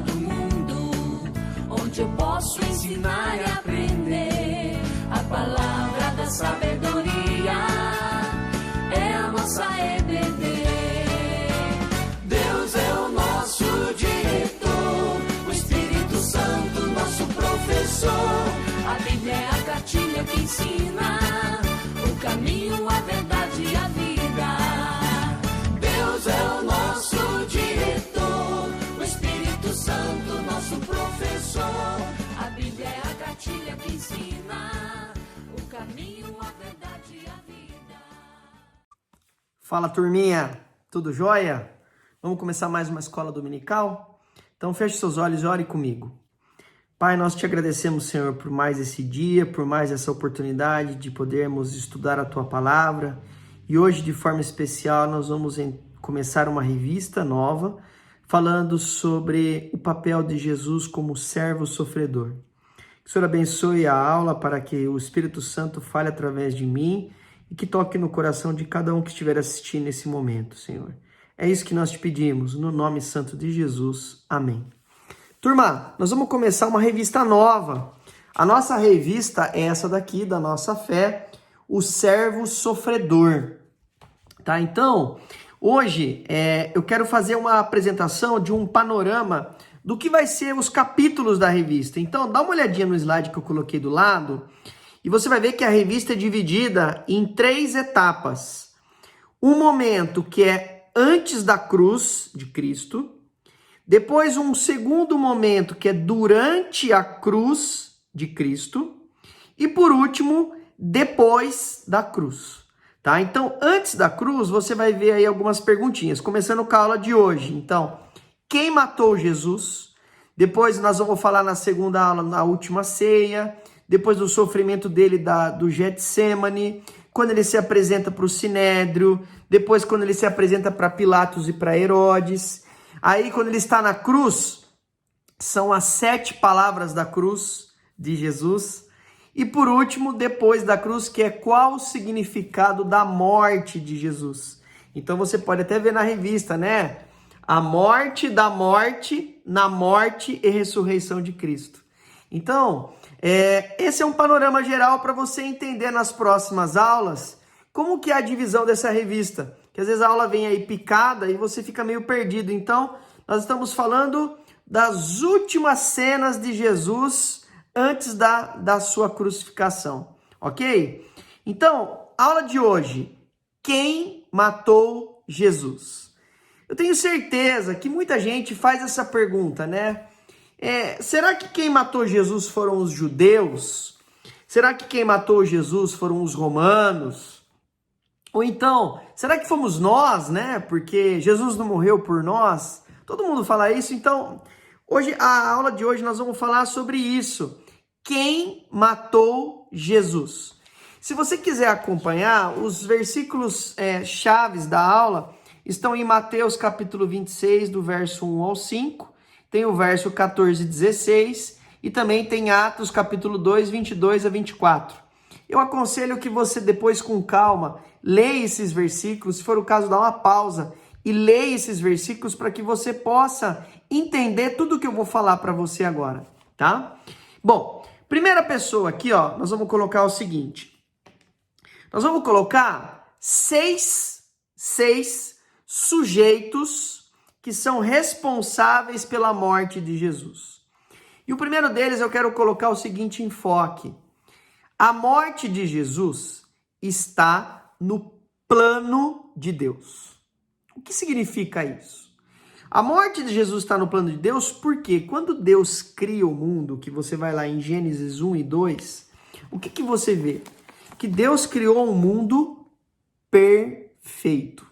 do mundo, onde eu posso ensinar e aprender. A palavra da sabedoria é a nossa EBD. Deus é o nosso diretor, o Espírito Santo nosso professor. A Bíblia é a cartilha que ensina o caminho, a verdade e a vida. Deus é o nosso diretor, o Espírito Santo nosso professor. A Bíblia é a cartilha que ensina o caminho, a verdade e a vida. Fala, turminha, tudo jóia? Vamos começar mais uma escola dominical? Então feche seus olhos e ore comigo. Pai, nós te agradecemos, Senhor, por mais esse dia, por mais essa oportunidade de podermos estudar a Tua Palavra. E hoje, de forma especial, nós vamos começar uma revista nova, falando sobre o papel de Jesus como servo sofredor. Que o Senhor abençoe a aula para que o Espírito Santo fale através de mim e que toque no coração de cada um que estiver assistindo nesse momento, Senhor. É isso que nós te pedimos, no nome santo de Jesus. Amém. Turma, nós vamos começar uma revista nova. A nossa revista é essa daqui, da nossa fé, o servo sofredor. Tá? Então, hoje eu quero fazer uma apresentação de um panorama do que vai ser os capítulos da revista. Então, dá uma olhadinha no slide que eu coloquei do lado e você vai ver que a revista é dividida em 3 etapas. Um momento que é antes da cruz de Cristo, depois um segundo momento que é durante a cruz de Cristo e por último, depois da cruz. Tá? Então, antes da cruz, você vai ver aí algumas perguntinhas, começando com a aula de hoje. Então, quem matou Jesus? Depois nós vamos falar na segunda aula, na última ceia, depois do sofrimento dele do Getsemane, quando ele se apresenta para o Sinédrio, depois quando ele se apresenta para Pilatos e para Herodes. Aí, quando ele está na cruz, são as 7 palavras da cruz de Jesus. E por último, depois da cruz, que é qual o significado da morte de Jesus. Então você pode até ver na revista, né? A morte da morte, na morte e ressurreição de Cristo. Então, esse é um panorama geral para você entender nas próximas aulas como que é a divisão dessa revista. Que às vezes a aula vem aí picada e você fica meio perdido. Então, nós estamos falando das últimas cenas de Jesus antes da sua crucificação, ok? Então, aula de hoje, quem matou Jesus? Eu tenho certeza que muita gente faz essa pergunta, né? Será que quem matou Jesus foram os judeus? Será que quem matou Jesus foram os romanos? Ou então, será que fomos nós, né? Porque Jesus não morreu por nós? Todo mundo fala isso. Então, hoje, a aula de hoje nós vamos falar sobre isso. Quem matou Jesus? Se você quiser acompanhar, os versículos chaves da aula estão em Mateus capítulo 26, do verso 1 ao 5. Tem o verso 14 e 16. E também tem Atos capítulo 2, 22 a 24. Eu aconselho que você depois, com calma, leia esses versículos. Se for o caso, dá uma pausa e leia esses versículos para que você possa entender tudo que eu vou falar para você agora, tá? Bom, primeira pessoa aqui, ó, nós vamos colocar o seguinte. Nós vamos colocar seis sujeitos que são responsáveis pela morte de Jesus. E o primeiro deles eu quero colocar o seguinte enfoque. A morte de Jesus está no plano de Deus. O que significa isso? A morte de Jesus está no plano de Deus porque quando Deus cria o mundo, que você vai lá em Gênesis 1 e 2, o que você vê? Que Deus criou um mundo perfeito,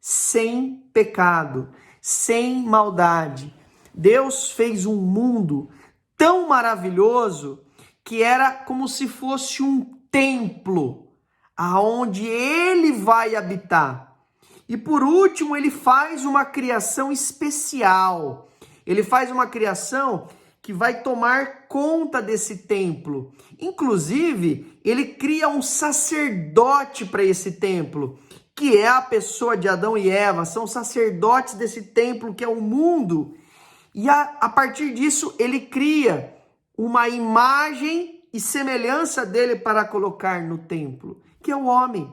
sem pecado, sem maldade. Deus fez um mundo tão maravilhoso que era como se fosse um templo, aonde ele vai habitar. E por último, ele faz uma criação especial. Ele faz uma criação que vai tomar conta desse templo. Inclusive, ele cria um sacerdote para esse templo, que é a pessoa de Adão e Eva. São sacerdotes desse templo que é o mundo. E a partir disso, ele cria uma imagem e semelhança dele para colocar no templo, que é o homem.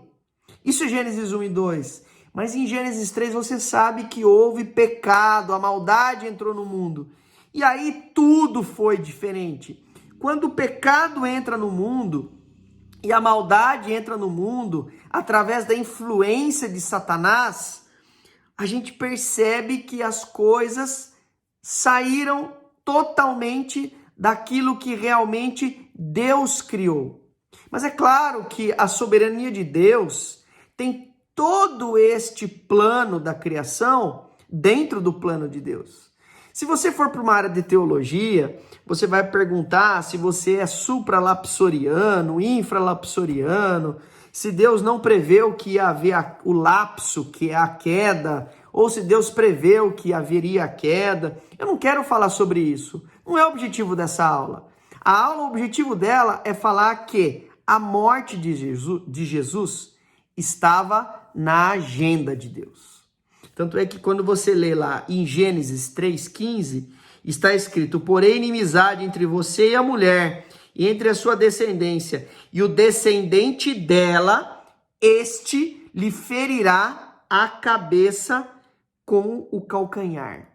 Isso é Gênesis 1 e 2. Mas em Gênesis 3 você sabe que houve pecado, a maldade entrou no mundo. E aí tudo foi diferente. Quando o pecado entra no mundo e a maldade entra no mundo, através da influência de Satanás, a gente percebe que as coisas saíram totalmente daquilo que realmente Deus criou. Mas é claro que a soberania de Deus tem todo este plano da criação dentro do plano de Deus. Se você for para uma área de teologia, você vai perguntar se você é supralapsoriano, infralapsoriano, se Deus não preveu que ia haver o lapso, que é a queda, ou se Deus preveu que haveria a queda. Eu não quero falar sobre isso. Não é o objetivo dessa aula. A aula, o objetivo dela é falar que a morte de Jesus estava na agenda de Deus. Tanto é que quando você lê lá em Gênesis 3,15, está escrito: porém, inimizade entre você e a mulher, e entre a sua descendência, e o descendente dela, este lhe ferirá a cabeça com o calcanhar.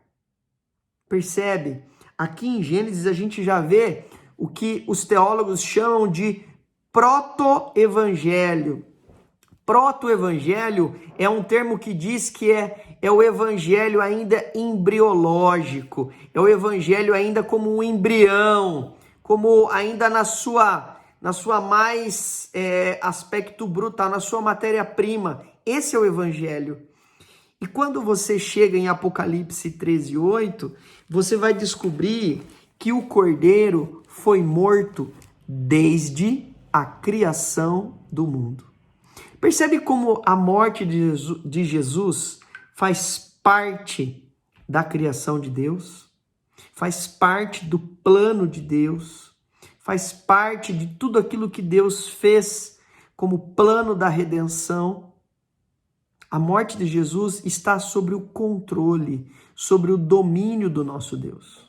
Percebe? Aqui em Gênesis a gente já vê o que os teólogos chamam de proto-evangelho. Proto-evangelho é um termo que diz que é o evangelho ainda embriológico, é o evangelho ainda como um embrião, como ainda na sua mais aspecto brutal, na sua matéria-prima. Esse é o evangelho. E quando você chega em Apocalipse 13:8, você vai descobrir que o Cordeiro foi morto desde a criação do mundo. Percebe como a morte de Jesus faz parte da criação de Deus? Faz parte do plano de Deus? Faz parte de tudo aquilo que Deus fez como plano da redenção? A morte de Jesus está sobre o controle, sobre o domínio do nosso Deus.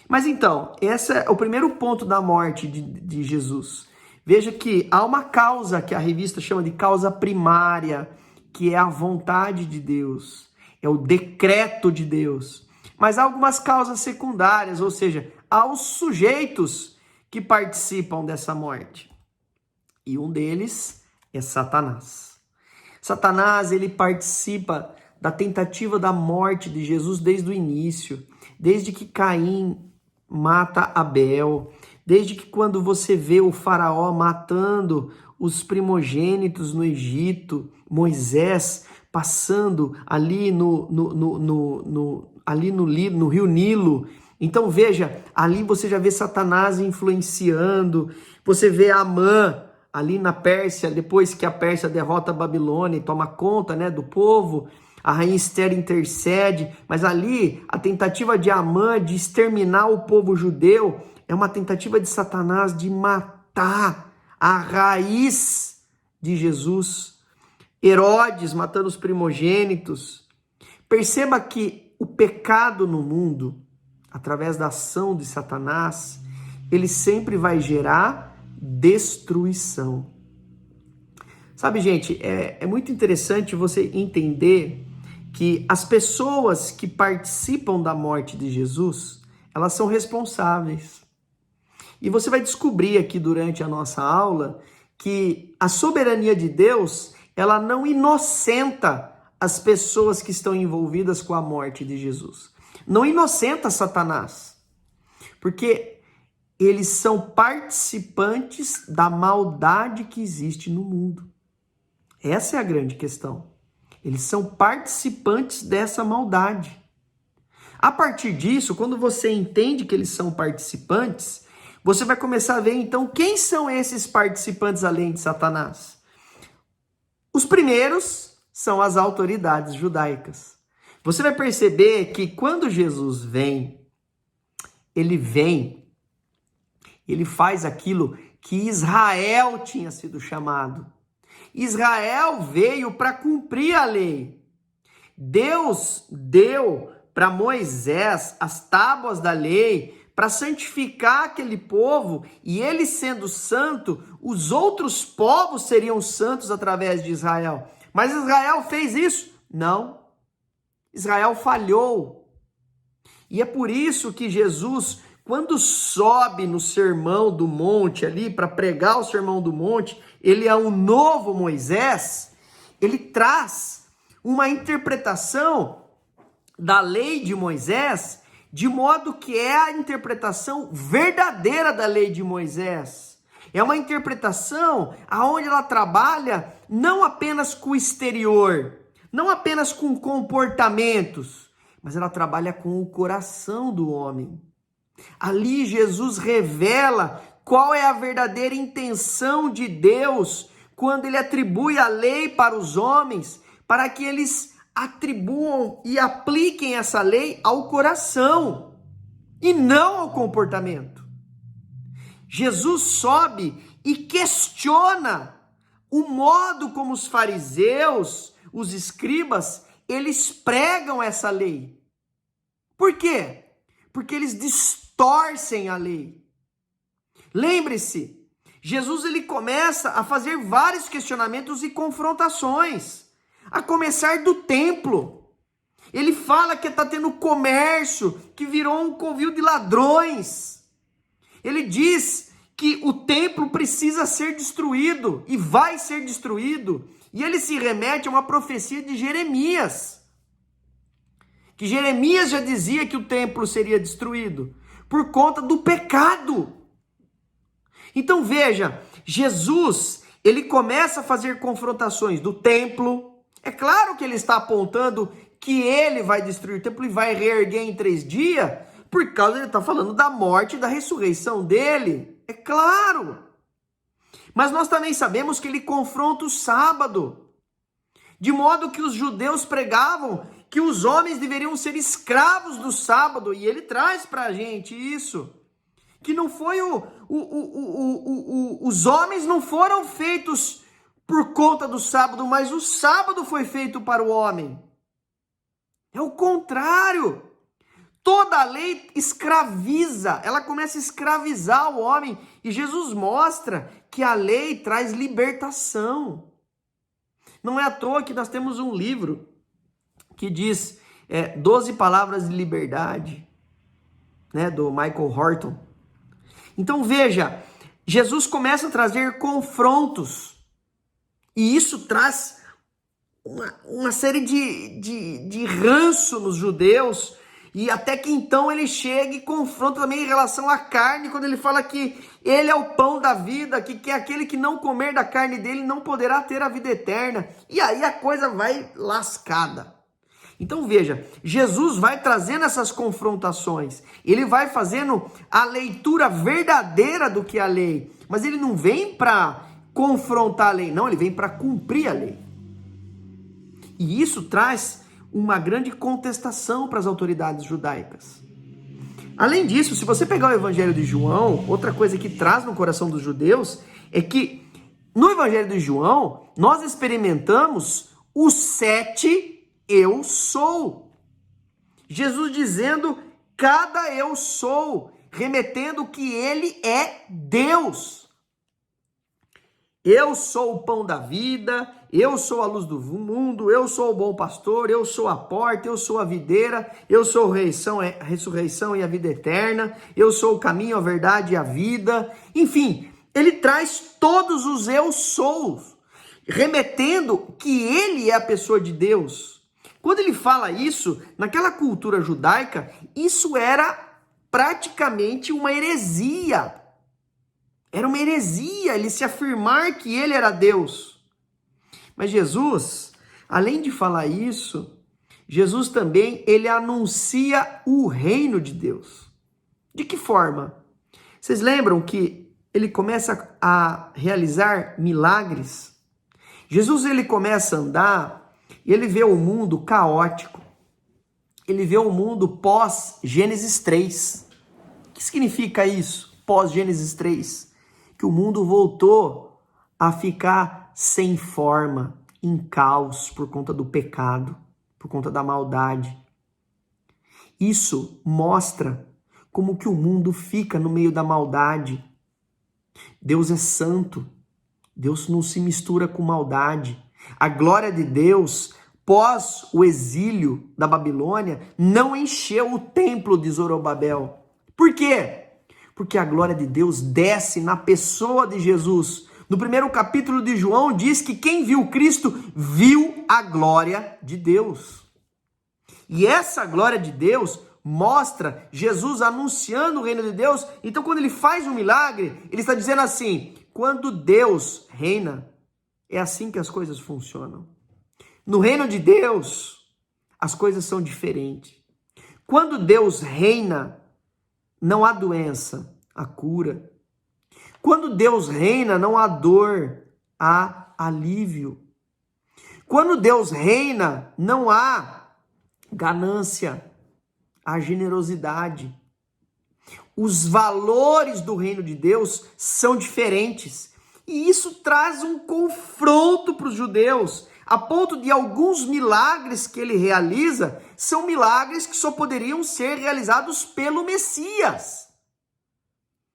Mas então, esse é o primeiro ponto da morte de Jesus. Veja que há uma causa que a revista chama de causa primária, que é a vontade de Deus, é o decreto de Deus. Mas há algumas causas secundárias, ou seja, há os sujeitos que participam dessa morte. E um deles é Satanás. Satanás, ele participa da tentativa da morte de Jesus desde o início, desde que Caim mata Abel, desde que quando você vê o faraó matando os primogênitos no Egito, Moisés passando ali no rio Nilo. Então veja, ali você já vê Satanás influenciando, você vê Amã ali na Pérsia, depois que a Pérsia derrota a Babilônia e toma conta, do povo, a rainha Esther intercede, mas ali a tentativa de Amã de exterminar o povo judeu é uma tentativa de Satanás de matar a raiz de Jesus. Herodes matando os primogênitos. Perceba que o pecado no mundo, através da ação de Satanás, ele sempre vai gerar destruição. Sabe, gente, é muito interessante você entender que as pessoas que participam da morte de Jesus, elas são responsáveis. E você vai descobrir aqui durante a nossa aula que a soberania de Deus, ela não inocenta as pessoas que estão envolvidas com a morte de Jesus. Não inocenta Satanás, porque eles são participantes da maldade que existe no mundo. Essa é a grande questão. Eles são participantes dessa maldade. A partir disso, quando você entende que eles são participantes, você vai começar a ver, então, quem são esses participantes além de Satanás? Os primeiros são as autoridades judaicas. Você vai perceber que quando Jesus vem, ele faz aquilo que Israel tinha sido chamado. Israel veio para cumprir a lei. Deus deu para Moisés as tábuas da lei para santificar aquele povo, e ele sendo santo, os outros povos seriam santos através de Israel. Mas Israel fez isso? Não. Israel falhou. E é por isso que Jesus, quando sobe no Sermão do Monte ali, para pregar o Sermão do Monte, ele é um novo Moisés, ele traz uma interpretação da lei de Moisés, de modo que é a interpretação verdadeira da lei de Moisés. É uma interpretação aonde ela trabalha não apenas com o exterior, não apenas com comportamentos, mas ela trabalha com o coração do homem. Ali Jesus revela qual é a verdadeira intenção de Deus quando ele atribui a lei para os homens, para que eles atribuam e apliquem essa lei ao coração e não ao comportamento. Jesus sobe e questiona o modo como os fariseus, os escribas, eles pregam essa lei. Por quê? Porque eles distorcem a lei. Lembre-se, Jesus ele começa a fazer vários questionamentos e confrontações, a começar do templo. Ele fala que está tendo comércio, que virou um covil de ladrões. Ele diz que o templo precisa ser destruído e vai ser destruído. E ele se remete a uma profecia de Jeremias, que Jeremias já dizia que o templo seria destruído por conta do pecado. Então veja, Jesus, ele começa a fazer confrontações do templo. É claro que ele está apontando que ele vai destruir o templo e vai reerguer em 3 dias, por causa ele está falando da morte e da ressurreição dele. É claro. Mas nós também sabemos que ele confronta o sábado, de modo que os judeus pregavam que os homens deveriam ser escravos do sábado, e ele traz para a gente isso, que não foi os homens não foram feitos por conta do sábado, mas o sábado foi feito para o homem. É o contrário. Toda a lei escraviza, ela começa a escravizar o homem, e Jesus mostra que a lei traz libertação. Não é à toa que nós temos um livro que diz 12 palavras de liberdade, né, do Michael Horton. Então veja, Jesus começa a trazer confrontos, e isso traz uma série de ranço nos judeus, e até que então ele chega e confronta também em relação à carne, quando ele fala que ele é o pão da vida, que aquele que não comer da carne dele não poderá ter a vida eterna. E aí a coisa vai lascada. Então veja, Jesus vai trazendo essas confrontações, ele vai fazendo a leitura verdadeira do que é a lei, mas ele não vem para confrontar a lei, não, ele vem para cumprir a lei. E isso traz uma grande contestação para as autoridades judaicas. Além disso, se você pegar o Evangelho de João, outra coisa que traz no coração dos judeus é que no Evangelho de João nós experimentamos os 7 eu sou. Jesus dizendo cada eu sou, remetendo que ele é Deus. Eu sou o pão da vida, eu sou a luz do mundo, eu sou o bom pastor, eu sou a porta, eu sou a videira, eu sou a ressurreição e a vida eterna, eu sou o caminho, a verdade e a vida. Enfim, ele traz todos os eu sou, remetendo que ele é a pessoa de Deus. Quando ele fala isso, naquela cultura judaica, isso era praticamente uma heresia. Era uma heresia ele se afirmar que ele era Deus. Mas Jesus, além de falar isso, Jesus também, ele anuncia o reino de Deus. De que forma? Vocês lembram que ele começa a realizar milagres? Jesus, ele começa a andar e ele vê o mundo caótico. Ele vê o mundo pós-Gênesis 3. O que significa isso? Pós-Gênesis 3. Que o mundo voltou a ficar sem forma, em caos, por conta do pecado, por conta da maldade. Isso mostra como que o mundo fica no meio da maldade. Deus é santo. Deus não se mistura com maldade. A glória de Deus, pós o exílio da Babilônia, não encheu o templo de Zorobabel. Por quê? Porque a glória de Deus desce na pessoa de Jesus. No primeiro capítulo de João diz que quem viu Cristo viu a glória de Deus. E essa glória de Deus mostra Jesus anunciando o reino de Deus. Então quando ele faz um milagre, ele está dizendo assim: quando Deus reina, é assim que as coisas funcionam. No reino de Deus, as coisas são diferentes. Quando Deus reina, não há doença, há cura. Quando Deus reina, não há dor, há alívio. Quando Deus reina, não há ganância, há generosidade. Os valores do reino de Deus são diferentes. E isso traz um confronto para os judeus, a ponto de alguns milagres que ele realiza são milagres que só poderiam ser realizados pelo Messias.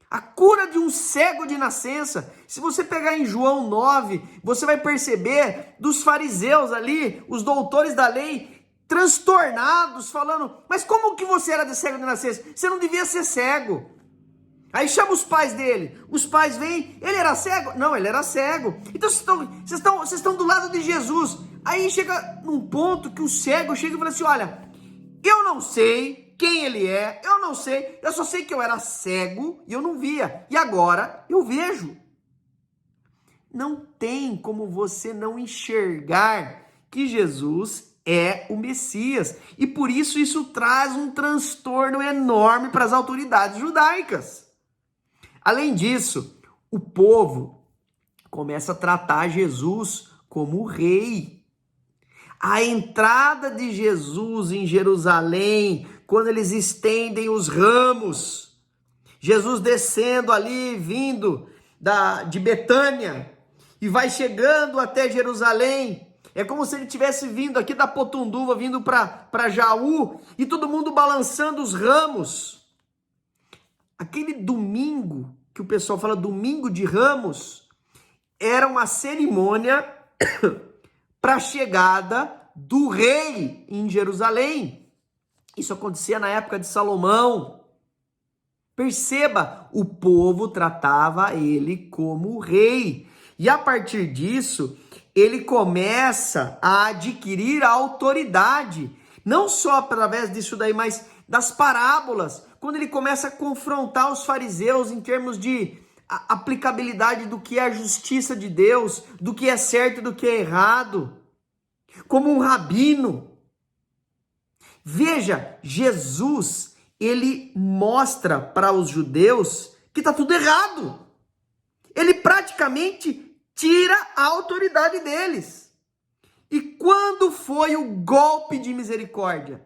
A cura de um cego de nascença. Se você pegar em João 9, você vai perceber dos fariseus ali, os doutores da lei, transtornados, falando: mas como que você era de cego de nascença? Você não devia ser cego. Aí chama os pais dele. Os pais vêm, ele era cego? Não, ele era cego. Então vocês estão do lado de Jesus. Aí chega num ponto que o cego chega e fala assim: olha, eu não sei quem ele é, eu não sei, eu só sei que eu era cego e eu não via. E agora eu vejo. Não tem como você não enxergar que Jesus é o Messias. E por isso traz um transtorno enorme para as autoridades judaicas. Além disso, o povo começa a tratar Jesus como rei. A entrada de Jesus em Jerusalém, quando eles estendem os ramos, Jesus descendo ali, vindo de Betânia, e vai chegando até Jerusalém. É como se ele tivesse vindo aqui da Potunduva, vindo para Jaú, e todo mundo balançando os ramos. Aquele domingo, que o pessoal fala domingo de Ramos, era uma cerimônia para a chegada do rei em Jerusalém. Isso acontecia na época de Salomão. Perceba, o povo tratava ele como rei. E a partir disso, ele começa a adquirir a autoridade. Não só através disso daí, mas das parábolas. Quando ele começa a confrontar os fariseus em termos de aplicabilidade do que é a justiça de Deus, do que é certo e do que é errado. Como um rabino. Veja, Jesus, ele mostra para os judeus que está tudo errado. Ele praticamente tira a autoridade deles. E quando foi o golpe de misericórdia?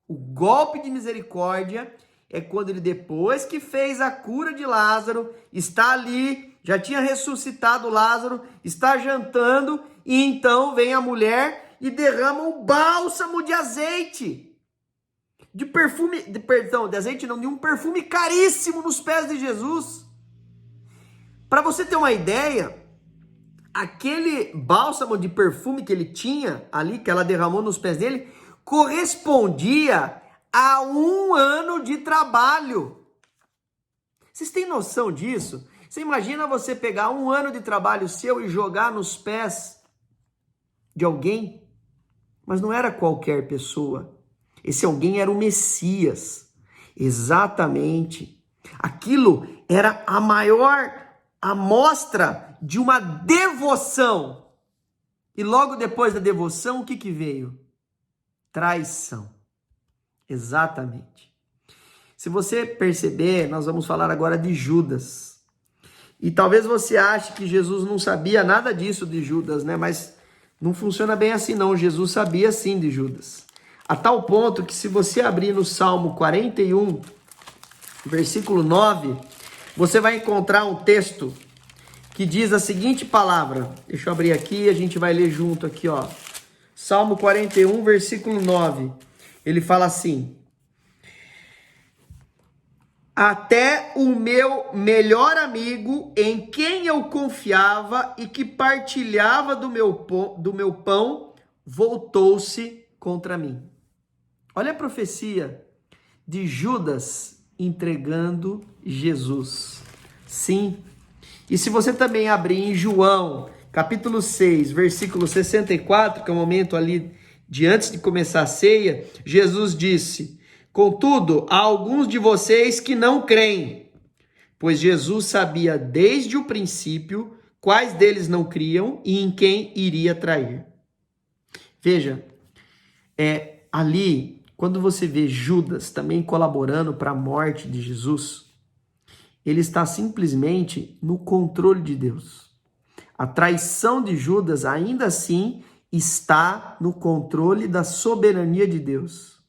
O golpe de misericórdia é quando ele, depois que fez a cura de Lázaro, está ali, já tinha ressuscitado Lázaro, está jantando, e então vem a mulher e derrama um bálsamo de azeite. De azeite não, de um perfume caríssimo nos pés de Jesus. Para você ter uma ideia, aquele bálsamo de perfume que ele tinha ali, que ela derramou nos pés dele, correspondia a 1 ano de trabalho. Vocês têm noção disso? Você imagina você pegar 1 ano de trabalho seu e jogar nos pés de alguém? Mas não era qualquer pessoa. Esse alguém era o Messias. Exatamente. Aquilo era a maior amostra de uma devoção. E logo depois da devoção, o que veio? Traição. Exatamente. Se você perceber, nós vamos falar agora de Judas. E talvez você ache que Jesus não sabia nada disso de Judas, né? Mas não funciona bem assim não. Jesus sabia sim de Judas. A tal ponto que se você abrir no Salmo 41, versículo 9, você vai encontrar um texto que diz a seguinte palavra. Deixa eu abrir aqui e a gente vai ler junto aqui, ó. Salmo 41, versículo 9. Ele fala assim: até o meu melhor amigo, em quem eu confiava e que partilhava do meu pão, voltou-se contra mim. Olha a profecia de Judas entregando Jesus. Sim. E se você também abrir em João, capítulo 6, versículo 64, que é o momento ali de antes de começar a ceia, Jesus disse: contudo, há alguns de vocês que não creem, pois Jesus sabia desde o princípio quais deles não criam e em quem iria trair. Veja, ali, quando você vê Judas também colaborando para a morte de Jesus, ele está simplesmente no controle de Deus. A traição de Judas, ainda assim, está no controle da soberania de Deus.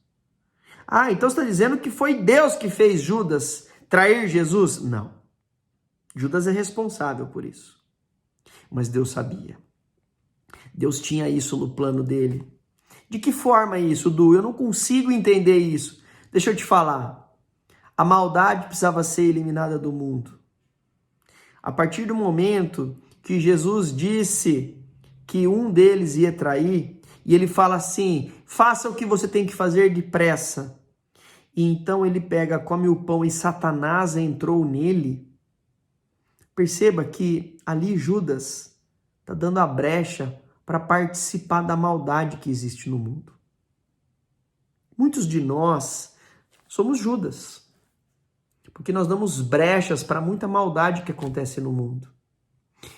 Ah, então você está dizendo que foi Deus que fez Judas trair Jesus? Não. Judas é responsável por isso. Mas Deus sabia. Deus tinha isso no plano dele. De que forma isso, Du? Eu não consigo entender isso. Deixa eu te falar. A maldade precisava ser eliminada do mundo. A partir do momento que Jesus disse que um deles ia trair, e ele fala assim: faça o que você tem que fazer depressa. E então ele pega, come o pão e Satanás entrou nele. Perceba que ali Judas está dando a brecha para participar da maldade que existe no mundo. Muitos de nós somos Judas, porque nós damos brechas para muita maldade que acontece no mundo.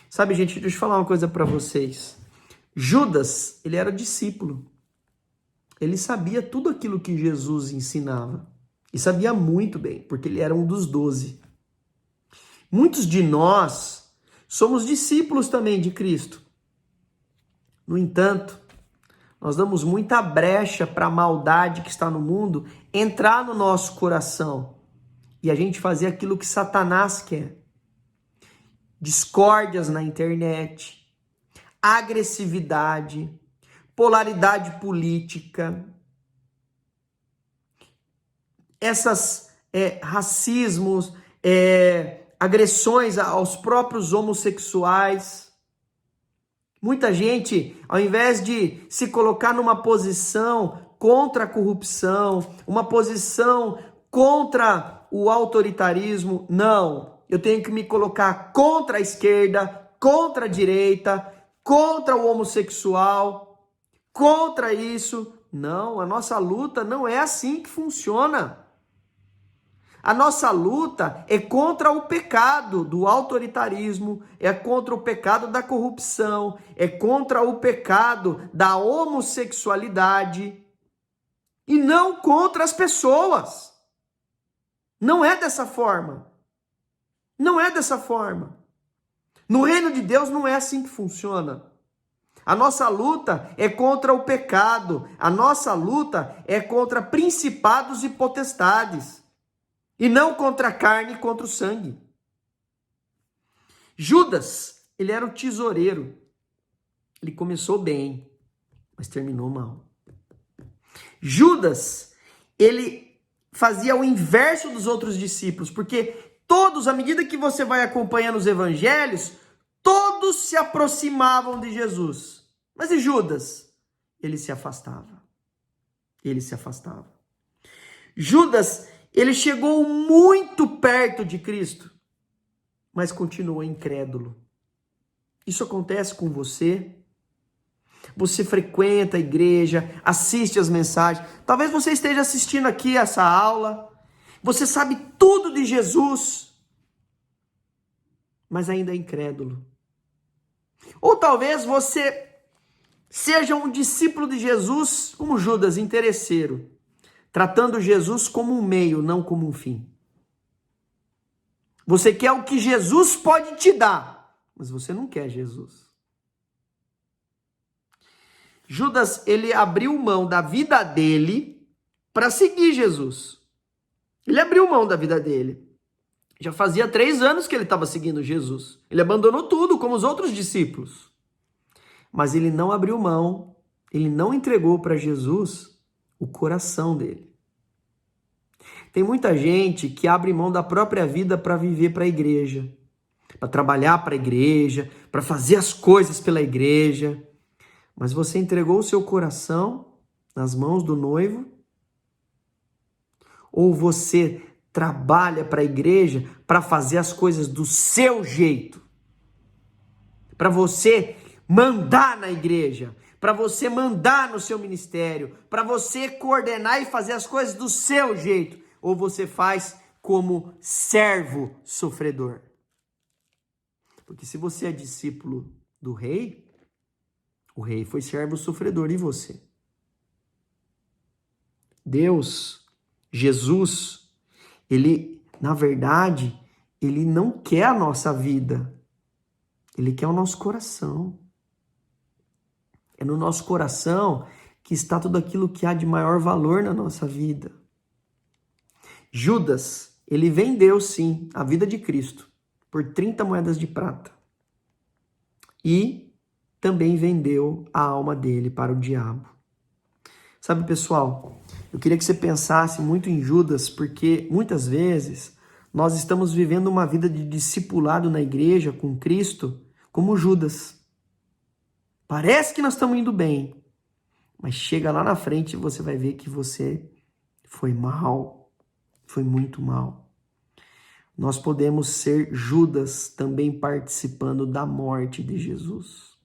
Sabe, gente, deixa eu falar uma coisa para vocês. Judas, ele era discípulo. Ele sabia tudo aquilo que Jesus ensinava. E sabia muito bem, porque ele era um dos 12. Muitos de nós somos discípulos também de Cristo. No entanto, nós damos muita brecha para a maldade que está no mundo entrar no nosso coração e a gente fazer aquilo que Satanás quer. Discórdias na internet, agressividade, polaridade política, esses racismos, agressões aos próprios homossexuais. Muita gente, ao invés de se colocar numa posição contra a corrupção, uma posição contra o autoritarismo, não. Eu tenho que me colocar contra a esquerda, contra a direita, contra o homossexual, contra isso. Não, a nossa luta não é assim que funciona. A nossa luta é contra o pecado do autoritarismo, é contra o pecado da corrupção, é contra o pecado da homossexualidade e não contra as pessoas. Não é dessa forma. Não é dessa forma. No reino de Deus não é assim que funciona. A nossa luta é contra o pecado, a nossa luta é contra principados e potestades. E não contra a carne e contra o sangue. Judas, ele era o tesoureiro. Ele começou bem, mas terminou mal. Judas, ele fazia o inverso dos outros discípulos, porque todos, à medida que você vai acompanhando os evangelhos, todos se aproximavam de Jesus. Mas e Judas? Ele se afastava. Ele se afastava. Judas, ele chegou muito perto de Cristo, mas continuou incrédulo. Isso acontece com você? Você frequenta a igreja, assiste as mensagens. Talvez você esteja assistindo aqui essa aula. Você sabe tudo de Jesus, mas ainda é incrédulo. Ou talvez você seja um discípulo de Jesus, como Judas, interesseiro, tratando Jesus como um meio, não como um fim. Você quer o que Jesus pode te dar, mas você não quer Jesus. Judas, ele abriu mão da vida dele para seguir Jesus. Ele abriu mão da vida dele. Já fazia 3 anos que ele estava seguindo Jesus. Ele abandonou tudo, como os outros discípulos. Mas ele não abriu mão, ele não entregou para Jesus o coração dele. Tem muita gente que abre mão da própria vida para viver para a igreja, para trabalhar para a igreja, para fazer as coisas pela igreja. Mas você entregou o seu coração nas mãos do noivo? Ou você trabalha para a igreja para fazer as coisas do seu jeito? Para você mandar na igreja, para você mandar no seu ministério, para você coordenar e fazer as coisas do seu jeito? Ou você faz como servo sofredor? Porque se você é discípulo do rei, o rei foi servo sofredor e você? Deus, Jesus, ele, na verdade, ele não quer a nossa vida. Ele quer o nosso coração. É no nosso coração que está tudo aquilo que há de maior valor na nossa vida. Judas, ele vendeu, sim, a vida de Cristo por 30 moedas de prata. E também vendeu a alma dele para o diabo. Sabe, pessoal, eu queria que você pensasse muito em Judas, porque muitas vezes nós estamos vivendo uma vida de discipulado na igreja com Cristo como Judas. Parece que nós estamos indo bem, mas chega lá na frente e você vai ver que você foi mal, foi muito mal. Nós podemos ser Judas também participando da morte de Jesus.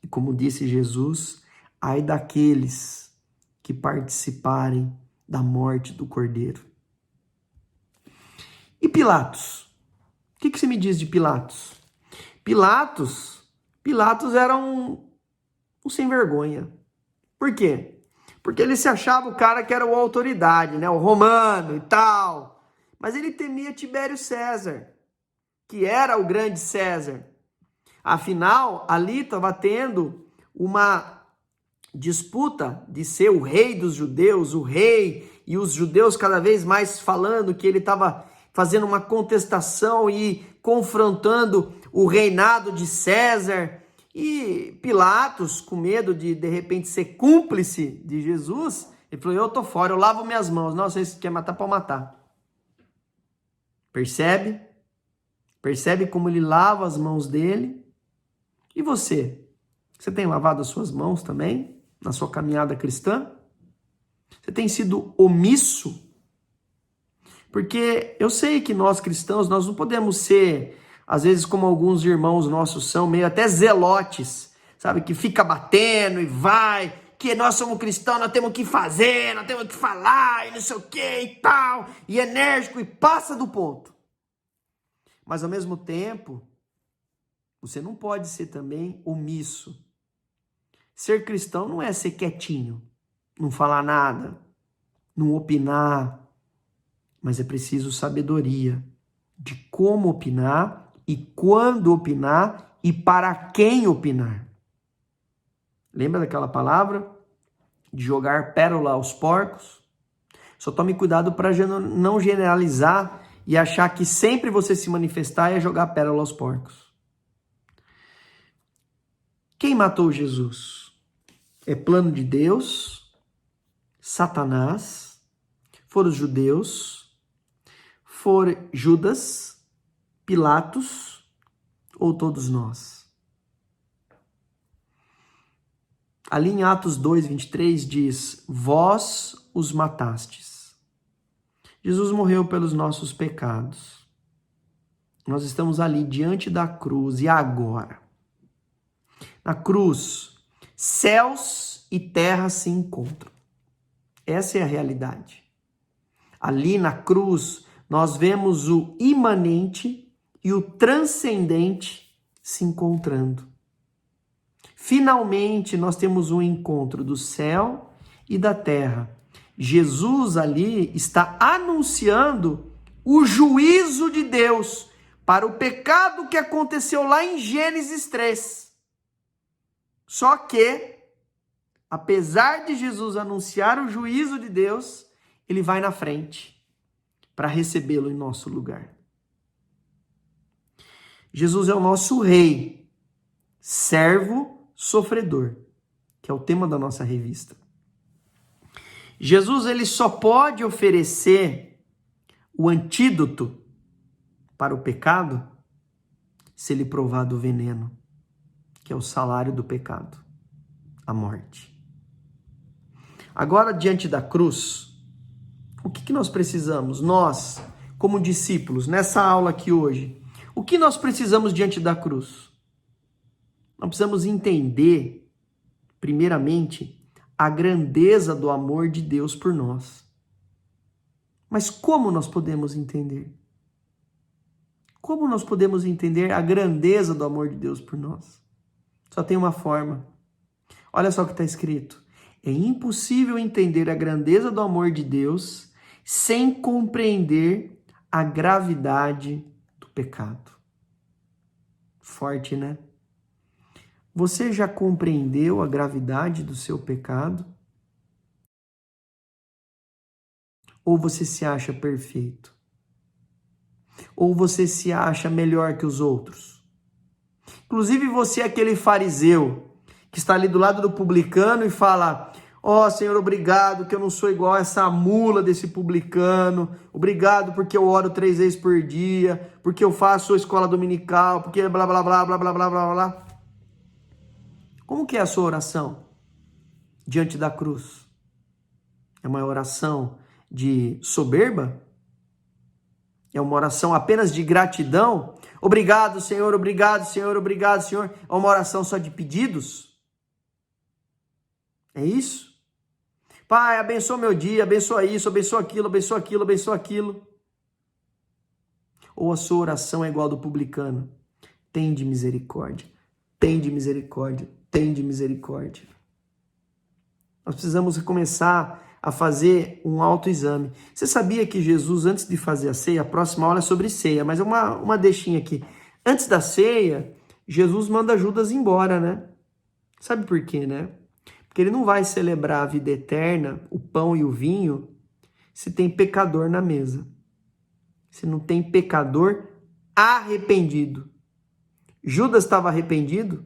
E como disse Jesus, ai daqueles que participarem da morte do Cordeiro. E Pilatos? O que você me diz de Pilatos? Pilatos era um sem vergonha. Por quê? Porque ele se achava o cara que era o autoridade, né? O romano e tal. Mas ele temia Tibério César, que era o grande César. Afinal, ali estava tendo uma disputa de ser o rei dos judeus, o rei, e os judeus cada vez mais falando que ele estava fazendo uma contestação e confrontando o reinado de César. E Pilatos, com medo de repente ser cúmplice de Jesus, ele falou, eu tô fora, eu lavo minhas mãos. Não, vocês querem matar, pode matar. Percebe? Percebe como ele lava as mãos dele? E você? Você tem lavado as suas mãos também na sua caminhada cristã? Você tem sido omisso? Porque eu sei que nós cristãos, nós não podemos ser, às vezes como alguns irmãos nossos são, meio até zelotes, sabe? Que fica batendo e vai, que nós somos cristãos, nós temos que fazer, nós temos que falar e não sei o que e tal, e enérgico e passa do ponto. Mas ao mesmo tempo, você não pode ser também omisso. Ser cristão não é ser quietinho, não falar nada, não opinar, mas é preciso sabedoria de como opinar e quando opinar e para quem opinar. Lembra daquela palavra de jogar pérola aos porcos? Só tome cuidado para não generalizar e achar que sempre você se manifestar é jogar pérola aos porcos. Quem matou Jesus? É plano de Deus? Satanás? Foram os judeus? For Judas? Pilatos? Ou todos nós? Ali em Atos 2:23 diz, vós os matastes. Jesus morreu pelos nossos pecados. Nós estamos ali diante da cruz e agora? Na cruz, céus e terra se encontram. Essa é a realidade. Ali na cruz, nós vemos o imanente e o transcendente se encontrando. Finalmente, nós temos um encontro do céu e da terra. Jesus ali está anunciando o juízo de Deus para o pecado que aconteceu lá em Gênesis 3. Só que, apesar de Jesus anunciar o juízo de Deus, ele vai na frente para recebê-lo em nosso lugar. Jesus é o nosso rei, servo sofredor, que é o tema da nossa revista. Jesus ele só pode oferecer o antídoto para o pecado se ele provar do veneno, que é o salário do pecado, a morte. Agora, diante da cruz, o que nós precisamos? Nós, como discípulos, nessa aula aqui hoje, o que nós precisamos diante da cruz? Nós precisamos entender, primeiramente, a grandeza do amor de Deus por nós. Mas como nós podemos entender? Como nós podemos entender a grandeza do amor de Deus por nós? Só tem uma forma. Olha só o que está escrito. É impossível entender a grandeza do amor de Deus sem compreender a gravidade do pecado. Forte, né? Você já compreendeu a gravidade do seu pecado? Ou você se acha perfeito? Ou você se acha melhor que os outros? Inclusive você é aquele fariseu que está ali do lado do publicano e fala: ó, Senhor, obrigado que eu não sou igual a essa mula desse publicano. Obrigado porque eu oro 3 vezes por dia, porque eu faço a escola dominical, porque blá, blá, blá, blá, blá, blá, blá, blá. Como que é a sua oração diante da cruz? É uma oração de soberba? É uma oração apenas de gratidão? Obrigado, Senhor, obrigado, Senhor, obrigado, Senhor. É uma oração só de pedidos? É isso? Pai, abençoa meu dia, abençoa isso, abençoa aquilo, abençoa aquilo, abençoa aquilo. Ou a sua oração é igual a do publicano? Tende misericórdia, tende misericórdia, tende misericórdia. Nós precisamos começar a fazer um autoexame. Você sabia que Jesus, antes de fazer a ceia, a próxima aula é sobre ceia, mas é uma deixinha aqui. Antes da ceia, Jesus manda Judas embora, né? Sabe por quê, né? Porque ele não vai celebrar a vida eterna, o pão e o vinho, se tem pecador na mesa. Se não tem pecador arrependido. Judas estava arrependido?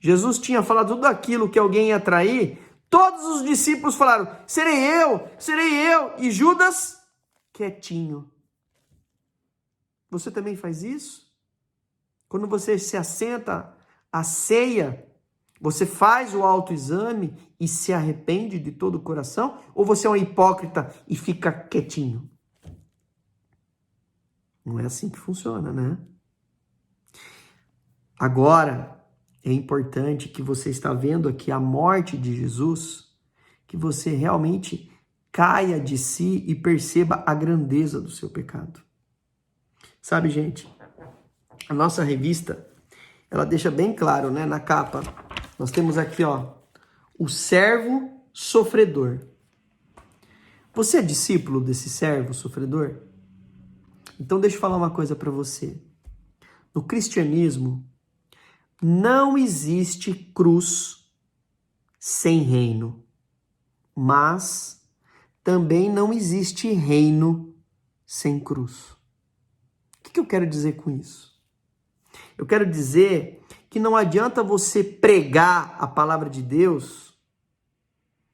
Jesus tinha falado tudo aquilo que alguém ia trair. Todos os discípulos falaram: serei eu, serei eu. E Judas, quietinho. Você também faz isso? Quando você se assenta à ceia, você faz o autoexame e se arrepende de todo o coração? Ou você é um hipócrita e fica quietinho? Não é assim que funciona, né? Agora, é importante que você está vendo aqui a morte de Jesus, que você realmente caia de si e perceba a grandeza do seu pecado. Sabe, gente, a nossa revista, ela deixa bem claro, né, na capa. Nós temos aqui, ó, o servo sofredor. Você é discípulo desse servo sofredor? Então deixa eu falar uma coisa para você. No cristianismo, não existe cruz sem reino, mas também não existe reino sem cruz. O que eu quero dizer com isso? Eu quero dizer que não adianta você pregar a palavra de Deus,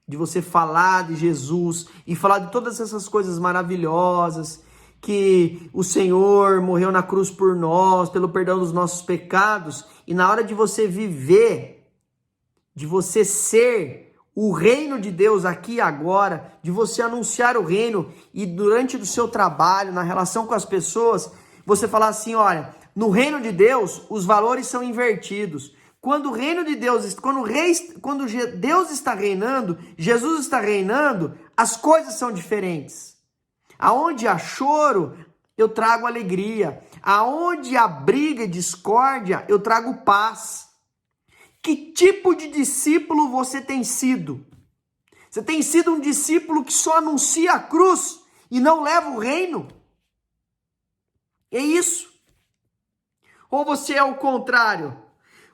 de você falar de Jesus e falar de todas essas coisas maravilhosas, que o Senhor morreu na cruz por nós, pelo perdão dos nossos pecados, e na hora de você viver, de você ser o reino de Deus aqui e agora, de você anunciar o reino, e durante o seu trabalho, na relação com as pessoas, você falar assim: olha, no reino de Deus, os valores são invertidos. Quando o reino de Deus, quando Deus está reinando, Jesus está reinando, as coisas são diferentes. Aonde há choro, eu trago alegria. Aonde há briga e discórdia, eu trago paz. Que tipo de discípulo você tem sido? Você tem sido um discípulo que só anuncia a cruz e não leva o reino? É isso. Ou você é o contrário?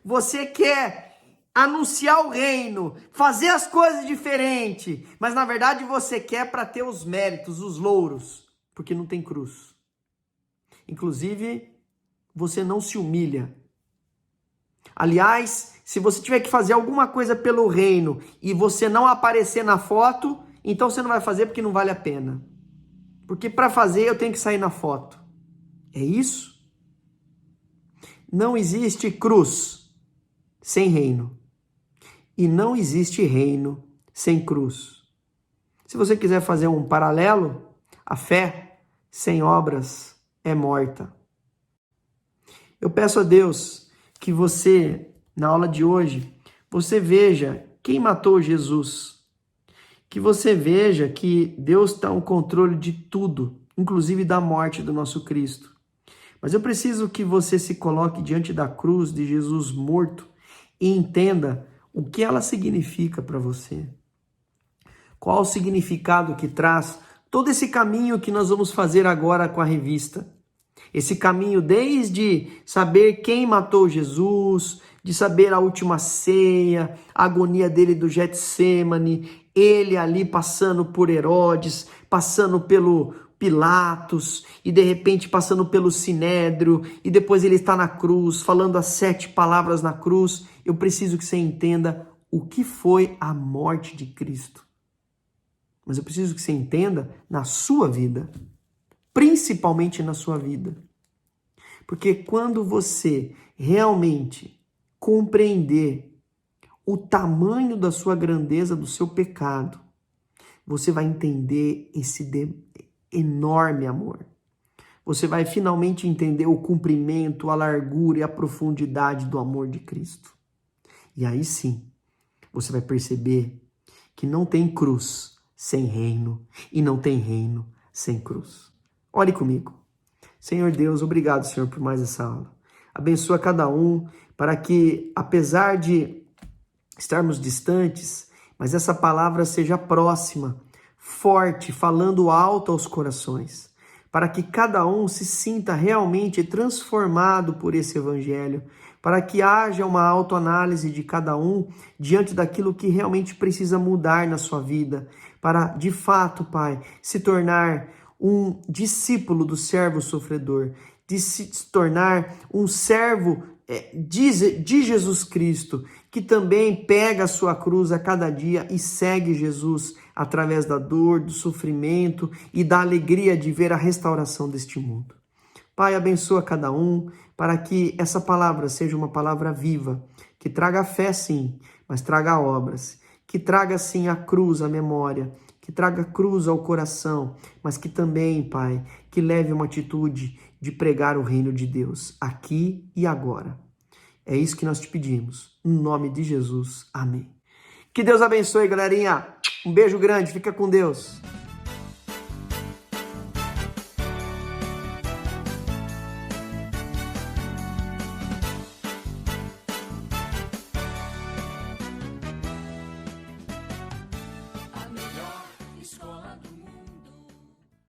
Você quer anunciar o reino, fazer as coisas diferentes, mas na verdade você quer para ter os méritos, os louros, porque não tem cruz. Inclusive, você não se humilha. Aliás, se você tiver que fazer alguma coisa pelo reino e você não aparecer na foto, então você não vai fazer porque não vale a pena. Porque para fazer eu tenho que sair na foto. É isso? Não existe cruz sem reino. E não existe reino sem cruz. Se você quiser fazer um paralelo, a fé sem obras é morta. Eu peço a Deus que você, na aula de hoje, você veja quem matou Jesus. Que você veja que Deus está no controle de tudo, inclusive da morte do nosso Cristo. Mas eu preciso que você se coloque diante da cruz de Jesus morto e entenda o que ela significa para você. Qual o significado que traz todo esse caminho que nós vamos fazer agora com a revista. Esse caminho desde saber quem matou Jesus, de saber a última ceia, a agonia dele do Getsêmani, ele ali passando por Herodes, passando pelo Pilatos e de repente passando pelo Sinédrio e depois ele está na cruz, falando as 7 palavras na cruz. Eu preciso que você entenda o que foi a morte de Cristo. Mas eu preciso que você entenda na sua vida, principalmente na sua vida. Porque quando você realmente compreender o tamanho da sua grandeza, do seu pecado, você vai entender esse enorme amor. Você vai finalmente entender o comprimento, a largura e a profundidade do amor de Cristo. E aí sim, você vai perceber que não tem cruz sem reino e não tem reino sem cruz. Ore comigo. Senhor Deus, obrigado, Senhor, por mais essa aula. Abençoa cada um para que, apesar de estarmos distantes, mas essa palavra seja próxima, forte, falando alto aos corações, para que cada um se sinta realmente transformado por esse evangelho, para que haja uma autoanálise de cada um diante daquilo que realmente precisa mudar na sua vida, para, de fato, Pai, se tornar um discípulo do servo sofredor, de se tornar um servo de Jesus Cristo, que também pega a sua cruz a cada dia e segue Jesus através da dor, do sofrimento e da alegria de ver a restauração deste mundo. Pai, abençoa cada um para que essa palavra seja uma palavra viva, que traga fé sim, mas traga obras, que traga sim a cruz, a memória, que traga cruz ao coração, mas que também, Pai, que leve uma atitude de pregar o reino de Deus aqui e agora. É isso que nós te pedimos. Em nome de Jesus. Amém. Que Deus abençoe, galerinha. Um beijo grande. Fica com Deus.